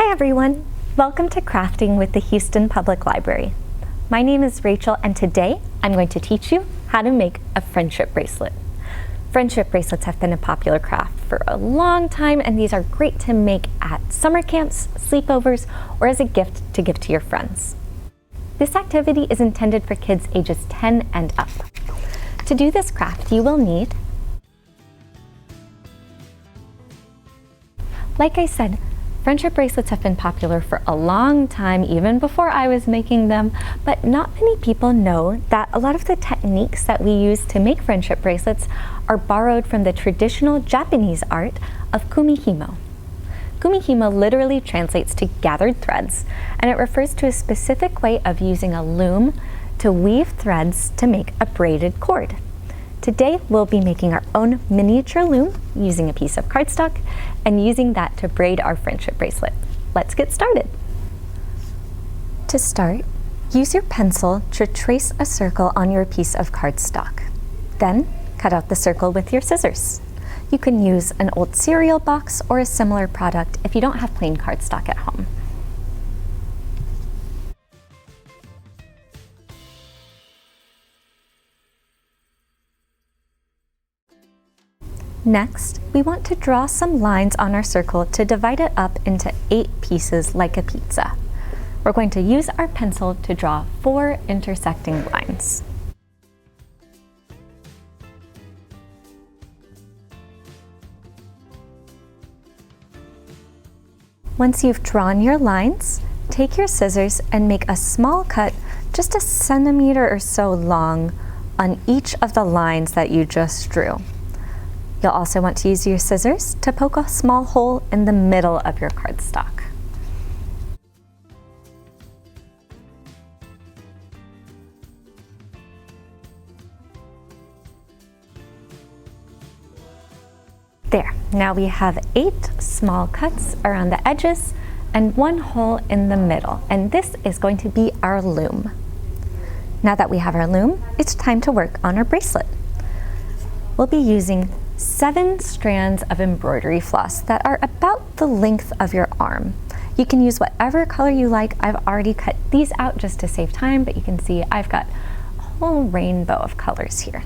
Hi everyone! Welcome to Crafting with the Houston Public Library. My name is Rachel and today I'm going to teach you how to make a friendship bracelet. Friendship bracelets have been a popular craft for a long time and these are great to make at summer camps, sleepovers, or as a gift to give to your friends. This activity is intended for kids ages 10 and up. To do this craft you will need, like I said, friendship bracelets have been popular for a long time, even before I was making them, but not many people know that a lot of the techniques that we use to make friendship bracelets are borrowed from the traditional Japanese art of kumihimo. Kumihimo literally translates to gathered threads, and it refers to a specific way of using a loom to weave threads to make a braided cord. Today we'll be making our own miniature loom using a piece of cardstock and using that to braid our friendship bracelet. Let's get started. To start, use your pencil to trace a circle on your piece of cardstock. Then cut out the circle with your scissors. You can use an old cereal box or a similar product if you don't have plain cardstock at home. Next, we want to draw some lines on our circle to divide it up into 8 pieces like a pizza. We're going to use our pencil to draw 4 intersecting lines. Once you've drawn your lines, take your scissors and make a small cut just a centimeter or so long on each of the lines that you just drew. You'll also want to use your scissors to poke a small hole in the middle of your cardstock. There, now we have 8 small cuts around the edges and 1 hole in the middle, and this is going to be our loom. Now that we have our loom, it's time to work on our bracelet. We'll be using 7 strands of embroidery floss that are about the length of your arm. You can use whatever color you like. I've already cut these out just to save time, but you can see I've got a whole rainbow of colors here.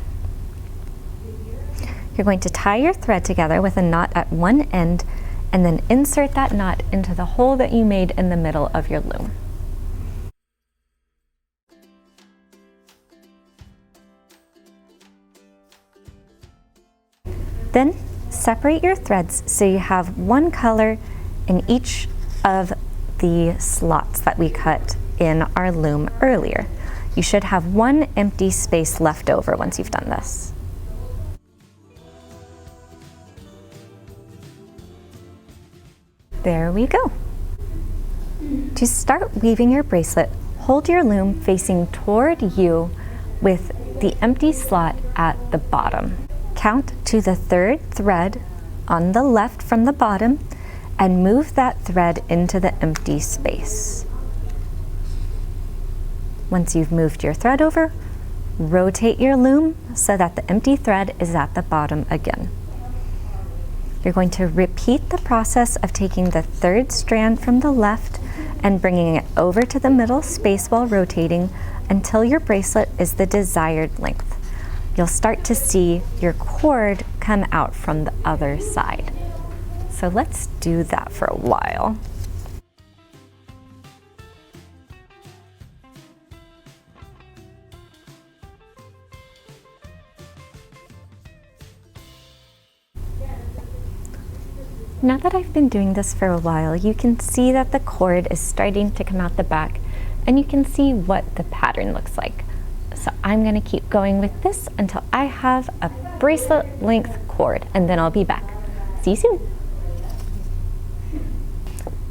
You're going to tie your thread together with a knot at one end and then insert that knot into the hole that you made in the middle of your loom. Then separate your threads so you have one color in each of the slots that we cut in our loom earlier. You should have one empty space left over once you've done this. There we go. To start weaving your bracelet, hold your loom facing toward you with the empty slot at the bottom. Count to the 3rd thread on the left from the bottom and move that thread into the empty space. Once you've moved your thread over, rotate your loom so that the empty thread is at the bottom again. You're going to repeat the process of taking the 3rd strand from the left and bringing it over to the middle space while rotating until your bracelet is the desired length. You'll start to see your cord come out from the other side. So let's do that for a while. Now that I've been doing this for a while, you can see that the cord is starting to come out the back and you can see what the pattern looks like. So I'm going to keep going with this until I have a bracelet length cord and then I'll be back. See you soon.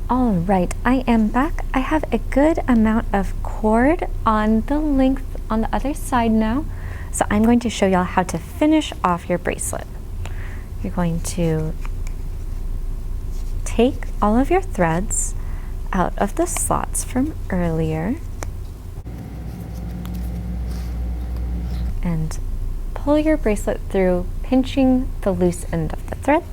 All right, I am back. I have a good amount of cord on the length on the other side now. So I'm going to show y'all how to finish off your bracelet. You're going to take all of your threads out of the slots from earlier and pull your bracelet through, pinching the loose end of the thread.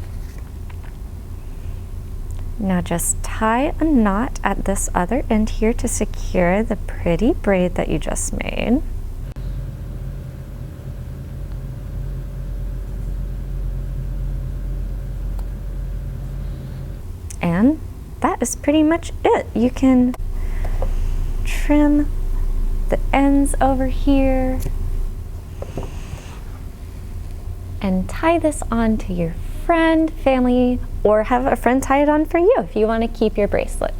Now just tie a knot at this other end here to secure the pretty braid that you just made. And that is pretty much it. You can trim the ends over here and tie this on to your friend, family, or have a friend tie it on for you if you want to keep your bracelet.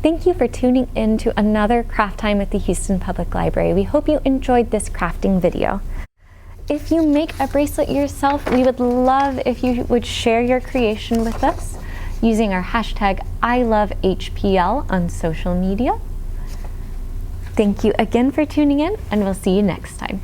Thank you for tuning in to another craft time at the Houston Public Library. We hope you enjoyed this crafting video. If you make a bracelet yourself, we would love if you would share your creation with us using our hashtag #ILoveHPL on social media. Thank you again for tuning in, and we'll see you next time.